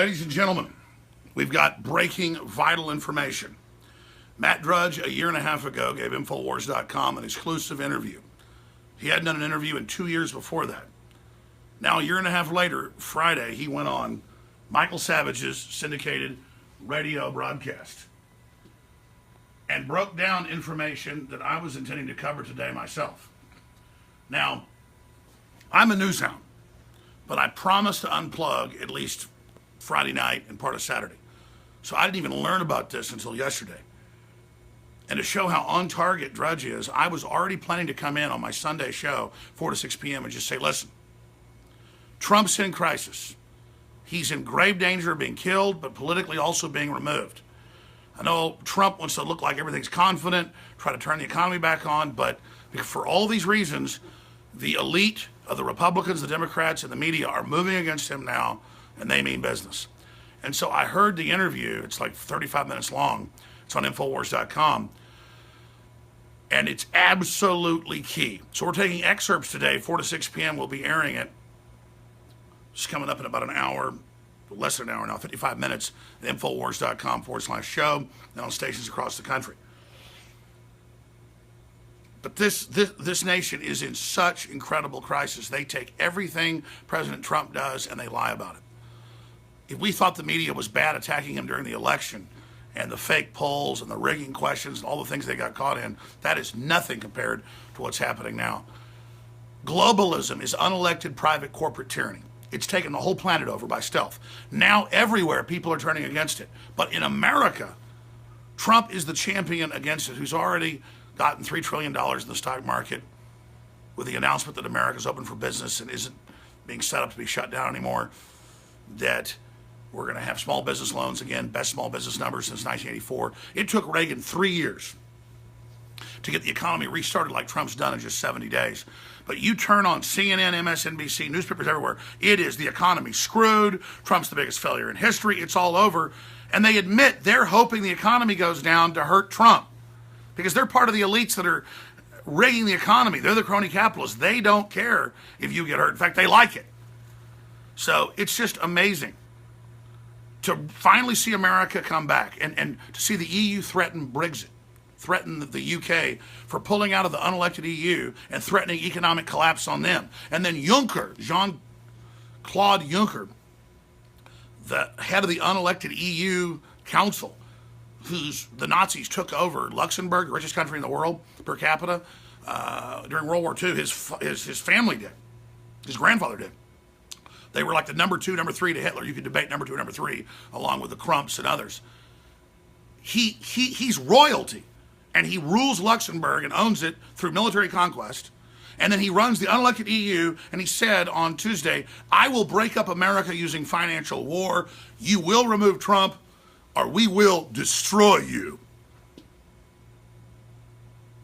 Ladies and gentlemen, we've got breaking vital information. Matt Drudge, a year and a half ago, gave Infowars.com an exclusive interview. He hadn't done an interview in 2 years before that. Now, a year and a half later, Friday, he went on Michael Savage's syndicated radio broadcast and broke down information that I was intending to cover today myself. Now, I'm a news hound, but I promised to unplug at least Friday night and part of Saturday. So I didn't even learn about this until yesterday. And to show how on target Drudge is, I was already planning to come in on my Sunday show, 4 to 6 p.m., and just say, listen, Trump's in crisis. He's in grave danger of being killed, but politically also being removed. I know Trump wants to look like everything's confident, try to turn the economy back on, but for all these reasons, the elite of the Republicans, the Democrats, and the media are moving against him now, and they mean business. And so I heard the interview. It's like 35 minutes long. It's on Infowars.com. And it's absolutely key. So we're taking excerpts today, 4 to 6 p.m. We'll be airing it. It's coming up in about an hour, less than an hour now, 55 minutes at Infowars.com/show, and on stations across the country. But this nation is in such incredible crisis. They take everything President Trump does and they lie about it. If we thought the media was bad attacking him during the election and the fake polls and the rigging questions and all the things they got caught in, that is nothing compared to what's happening now. Globalism is unelected private corporate tyranny. It's taken the whole planet over by stealth. Now everywhere people are turning against it. But in America, Trump is the champion against it, who's already gotten $3 trillion in the stock market with the announcement that America's open for business and isn't being set up to be shut down anymore, that we're going to have small business loans again, best small business numbers since 1984. It took Reagan 3 years to get the economy restarted like Trump's done in just 70 days. But you turn on CNN, MSNBC, newspapers everywhere, it is the economy screwed. Trump's the biggest failure in history. It's all over. And they admit they're hoping the economy goes down to hurt Trump because they're part of the elites that are rigging the economy. They're the crony capitalists. They don't care if you get hurt. In fact, they like it. So it's just amazing to finally see America come back and to see the EU threaten Brexit, threaten the UK for pulling out of the unelected EU and threatening economic collapse on them. And then Juncker, Jean-Claude Juncker, the head of the unelected EU Council, who's the Nazis took over Luxembourg, the richest country in the world per capita, during World War II. His family did. His grandfather did. They were like the number 2, number 3 to Hitler. You could debate number 2 and number 3, along with the Crumps and others. He's royalty, and he rules Luxembourg and owns it through military conquest. And then he runs the unelected EU, and he said on Tuesday, I will break up America using financial war. You will remove Trump, or we will destroy you.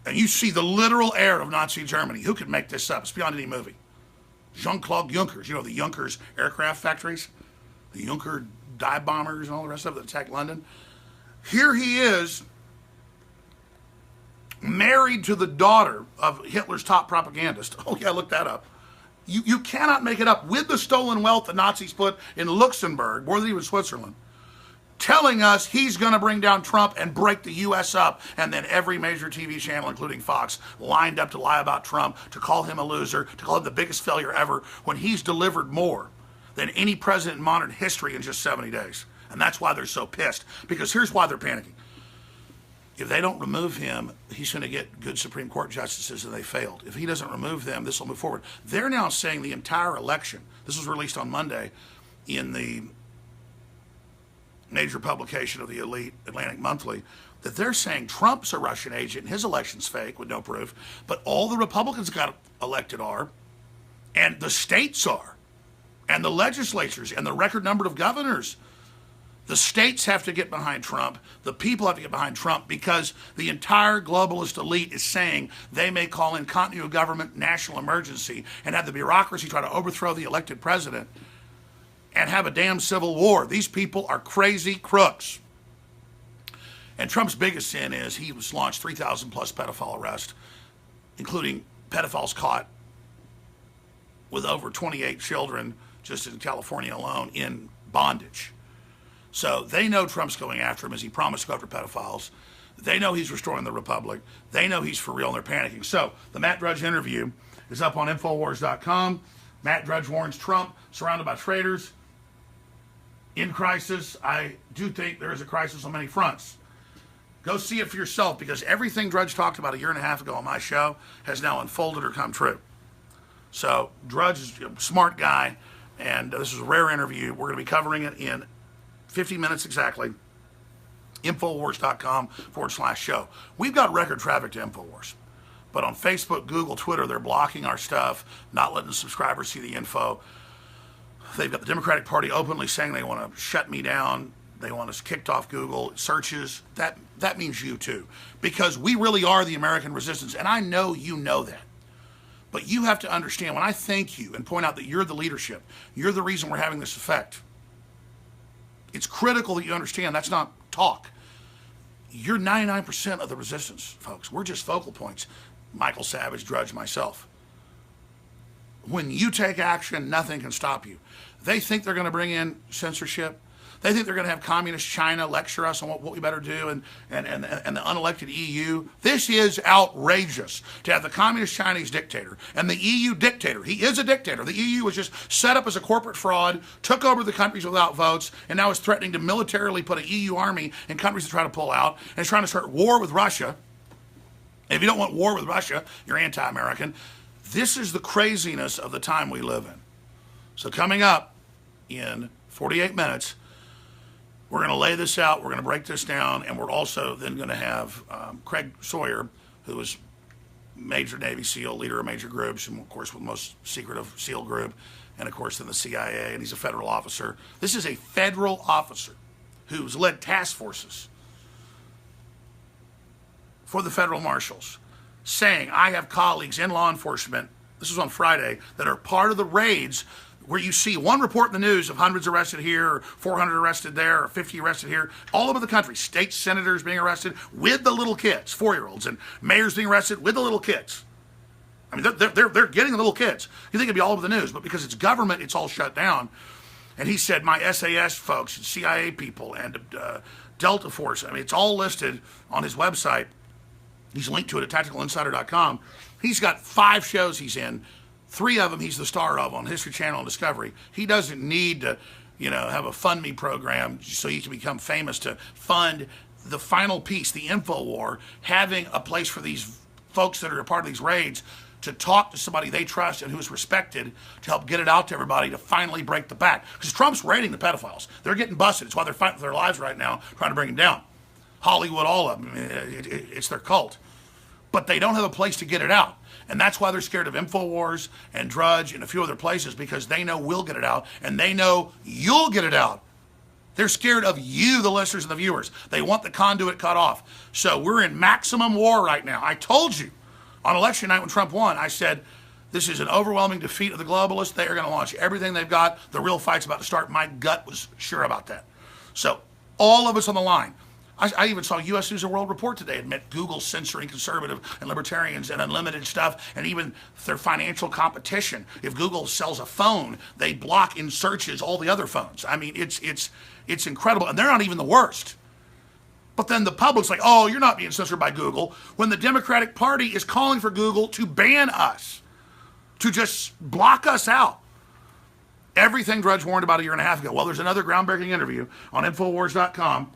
And you see the literal air of Nazi Germany. Who could make this up? It's beyond any movie. Jean-Claude Juncker, you know, the Junkers aircraft factories, the Junker dive bombers and all the rest of it that attacked London. Here he is, married to the daughter of Hitler's top propagandist. Oh yeah, look that up. You cannot make it up. With the stolen wealth the Nazis put in Luxembourg, more than even Switzerland, telling us he's going to bring down Trump and break the U.S. up, and then every major TV channel, including Fox, lined up to lie about Trump, to call him a loser, to call him the biggest failure ever, when he's delivered more than any president in modern history in just 70 days. And that's why they're so pissed, because here's why they're panicking. If they don't remove him, he's going to get good Supreme Court justices, and they failed. If he doesn't remove them, this will move forward. They're now saying the entire election, this was released on Monday in the major publication of the elite Atlantic Monthly, that they're saying Trump's a Russian agent and his election's fake with no proof, but all the Republicans got elected are, and the states are, and the legislatures, and the record number of governors. The states have to get behind Trump. The people have to get behind Trump because the entire globalist elite is saying they may call in continuity of government, national emergency, and have the bureaucracy try to overthrow the elected president and have a damn civil war. These people are crazy crooks. And Trump's biggest sin is he was launched 3,000 plus pedophile arrests, including pedophiles caught with over 28 children just in California alone in bondage. So they know Trump's going after him as he promised to go after pedophiles. They know he's restoring the republic. They know he's for real and they're panicking. So the Matt Drudge interview is up on Infowars.com. Matt Drudge warns Trump, surrounded by traitors, in crisis. I do think there is a crisis on many fronts. Go see it for yourself, because everything Drudge talked about a year and a half ago on my show has now unfolded or come true. So Drudge is a smart guy, and this is a rare interview. We're going to be covering it in 50 minutes exactly. Infowars.com/show. We've got record traffic to Infowars. But on Facebook, Google, Twitter, they're blocking our stuff, not letting the subscribers see the info. They've got the Democratic Party openly saying they want to shut me down. They want us kicked off Google searches. That means you too. Because we really are the American resistance. And I know you know that. But you have to understand, when I thank you and point out that you're the leadership, you're the reason we're having this effect, it's critical that you understand that's not talk. You're 99% of the resistance, folks. We're just focal points. Michael Savage, Drudge, myself. When you take action, nothing can stop you. They think they're going to bring in censorship. They think they're going to have communist China lecture us on what we better do, and the unelected EU. This is outrageous to have the communist Chinese dictator and the EU dictator. He is a dictator. The EU was just set up as a corporate fraud, took over the countries without votes, and now is threatening to militarily put an EU army in countries that try to pull out, and is trying to start war with Russia. And if you don't want war with Russia, you're anti-American. This is the craziness of the time we live in. So coming up in 48 minutes, we're going to lay this out, we're going to break this down, and we're also then going to have Craig Sawyer, who is major Navy SEAL, leader of major groups, and of course with the most secretive SEAL group, and of course in the CIA, and he's a federal officer. This is a federal officer who's led task forces for the federal marshals, saying, I have colleagues in law enforcement, this was on Friday, that are part of the raids where you see one report in the news of hundreds arrested here, or 400 arrested there, or 50 arrested here, all over the country. State senators being arrested with the little kids, 4-year-olds, and mayors being arrested with the little kids. I mean, they're getting the little kids. You think it'd be all over the news, but because it's government, it's all shut down. And he said, my SAS folks, and CIA people, and Delta Force, I mean, it's all listed on his website. He's linked to it at tacticalinsider.com. He's got 5 shows he's in. 3 of them he's the star of on History Channel and Discovery. He doesn't need to, have a fund me program so he can become famous to fund the final piece, the Infowar, having a place for these folks that are a part of these raids to talk to somebody they trust and who is respected to help get it out to everybody to finally break the back. Because Trump's raiding the pedophiles. They're getting busted. It's why they're fighting for their lives right now, trying to bring them down. Hollywood, all of them. It's their cult. But they don't have a place to get it out. And that's why they're scared of Infowars and Drudge and a few other places, because they know we'll get it out, and they know you'll get it out. They're scared of you, the listeners and the viewers. They want the conduit cut off. So we're in maximum war right now. I told you on election night when Trump won, I said, this is an overwhelming defeat of the globalists. They are going to launch everything they've got. The real fight's about to start. My gut was sure about that. So all of us on the line. I even saw U.S. News & World Report today admit Google censoring conservative and libertarians and unlimited stuff, and even their financial competition. If Google sells a phone, they block in searches all the other phones. I mean, it's incredible, and they're not even the worst. But then the public's like, oh, you're not being censored by Google, when the Democratic Party is calling for Google to ban us, to just block us out. Everything Drudge warned about a year and a half ago. Well, there's another groundbreaking interview on Infowars.com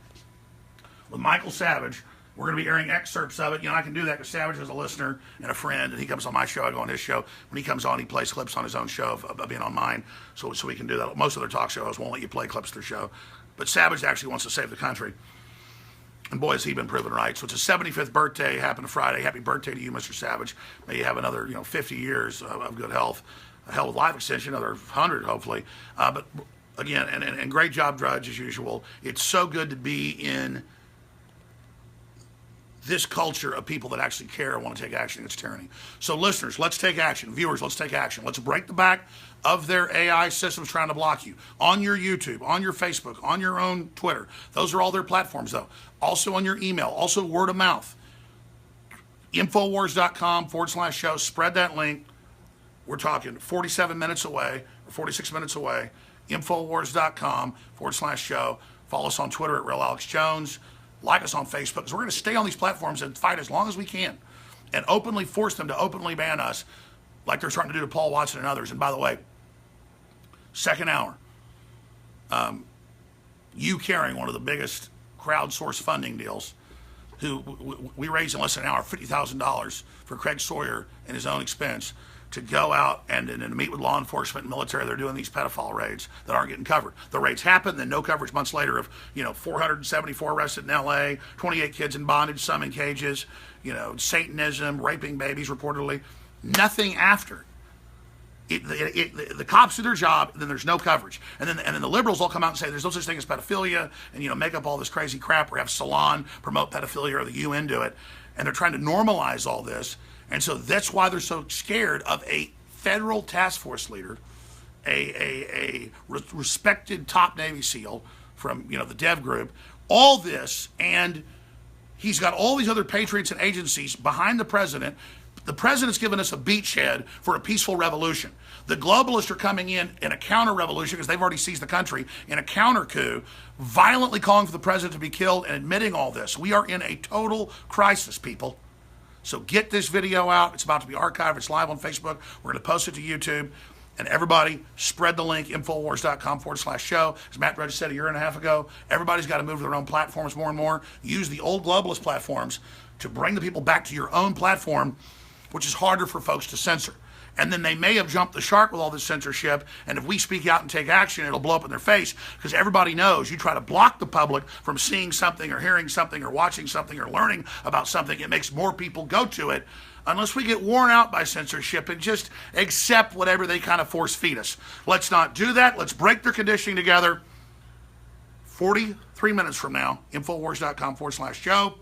with Michael Savage. We're going to be airing excerpts of it. I can do that because Savage is a listener and a friend, and he comes on my show, I go on his show. When he comes on, he plays clips on his own show of being on mine, so we can do that. Most of their talk shows won't let you play clips of their show. But Savage actually wants to save the country. And boy, has he been proven right. So it's his 75th birthday, happened Friday. Happy birthday to you, Mr. Savage. May you have another 50 years of good health. A hell of a life extension, another 100 hopefully. But again, and great job, Drudge, as usual. It's so good to be in this culture of people that actually care and want to take action against tyranny. So listeners, let's take action. Viewers, let's take action. Let's break the back of their AI systems trying to block you. On your YouTube, on your Facebook, on your own Twitter. Those are all their platforms though. Also on your email, also word of mouth. Infowars.com/show. Spread that link. We're talking 47 minutes away, or 46 minutes away. Infowars.com/show. Follow us on Twitter at Real Alex Jones. Like us on Facebook, because we're going to stay on these platforms and fight as long as we can and openly force them to openly ban us like they're trying to do to Paul Watson and others. And by the way, second hour, you carrying one of the biggest crowdsourced funding deals, who we raised in less than an hour $50,000 for Craig Sawyer and his own expense to go out and to meet with law enforcement and military. They're doing these pedophile raids that aren't getting covered. The raids happen, then no coverage months later of, 474 arrested in L.A., 28 kids in bondage, some in cages, Satanism, raping babies reportedly. Nothing after. The cops do their job, and then there's no coverage. And then the liberals all come out and say there's no such thing as pedophilia, and make up all this crazy crap, or have Salon promote pedophilia, or the UN do it. And they're trying to normalize all this. And so that's why they're so scared of a federal task force leader, a respected top Navy SEAL from the Dev Group. All this, and he's got all these other patriots and agencies behind the president. The president's given us a beachhead for a peaceful revolution. The globalists are coming in a counter-revolution, because they've already seized the country, in a counter-coup, violently calling for the president to be killed and admitting all this. We are in a total crisis, people. So get this video out. It's about to be archived. It's live on Facebook. We're going to post it to YouTube. And everybody, spread the link, Infowars.com/show. As Matt Drudge said a year and a half ago, everybody's got to move to their own platforms more and more. Use the old globalist platforms to bring the people back to your own platform, which is harder for folks to censor. And then they may have jumped the shark with all this censorship, and if we speak out and take action, it'll blow up in their face, because everybody knows you try to block the public from seeing something or hearing something or watching something or learning about something, it makes more people go to it, unless we get worn out by censorship and just accept whatever they kind of force feed us. Let's not do that. Let's break their conditioning together. 43 minutes from now, Infowars.com/show.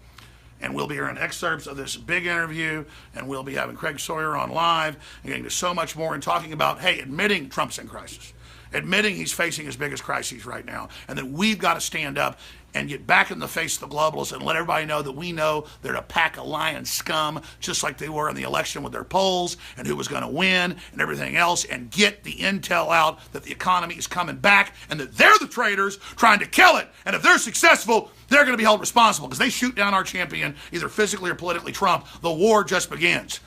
And we'll be hearing excerpts of this big interview, and we'll be having Craig Sawyer on live and getting to so much more and talking about, admitting Trump's in crisis, admitting he's facing his biggest crises right now, and that we've got to stand up and get back in the face of the globalists and let everybody know that we know they're a pack of lying scum, just like they were in the election with their polls and who was going to win and everything else, and get the intel out that the economy is coming back and that they're the traitors trying to kill it. And if they're successful, they're going to be held responsible, because they shoot down our champion, either physically or politically, Trump. The war just begins.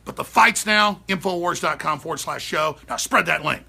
But the fight's now, Infowars.com/show. Now spread that link.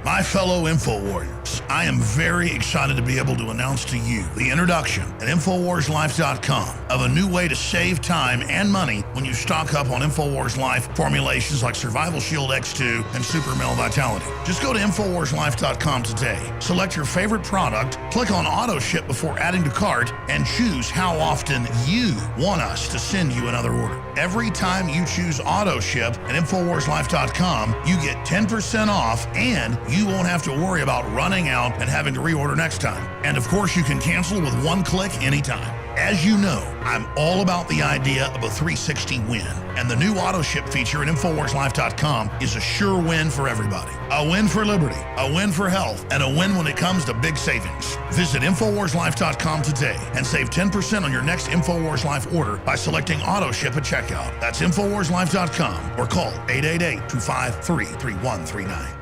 My fellow Info Warriors, I am very excited to be able to announce to you the introduction at InfoWarsLife.com of a new way to save time and money when you stock up on InfoWars Life formulations like Survival Shield X2 and Super Male Vitality. Just go to InfoWarsLife.com today, select your favorite product, click on Auto Ship before adding to cart, and choose how often you want us to send you another order. Every time you choose Auto Ship at InfoWarsLife.com, you get 10% off, and you won't have to worry about running out and having to reorder next time. And of course, you can cancel with one click anytime. As you know, I'm all about the idea of a 360 win, and the new auto ship feature at InfoWarsLife.com is a sure win for everybody. A win for liberty, a win for health, and a win when it comes to big savings. Visit InfoWarsLife.com today and save 10% on your next InfoWars Life order by selecting auto ship at checkout. That's InfoWarsLife.com, or call 888-253-3139.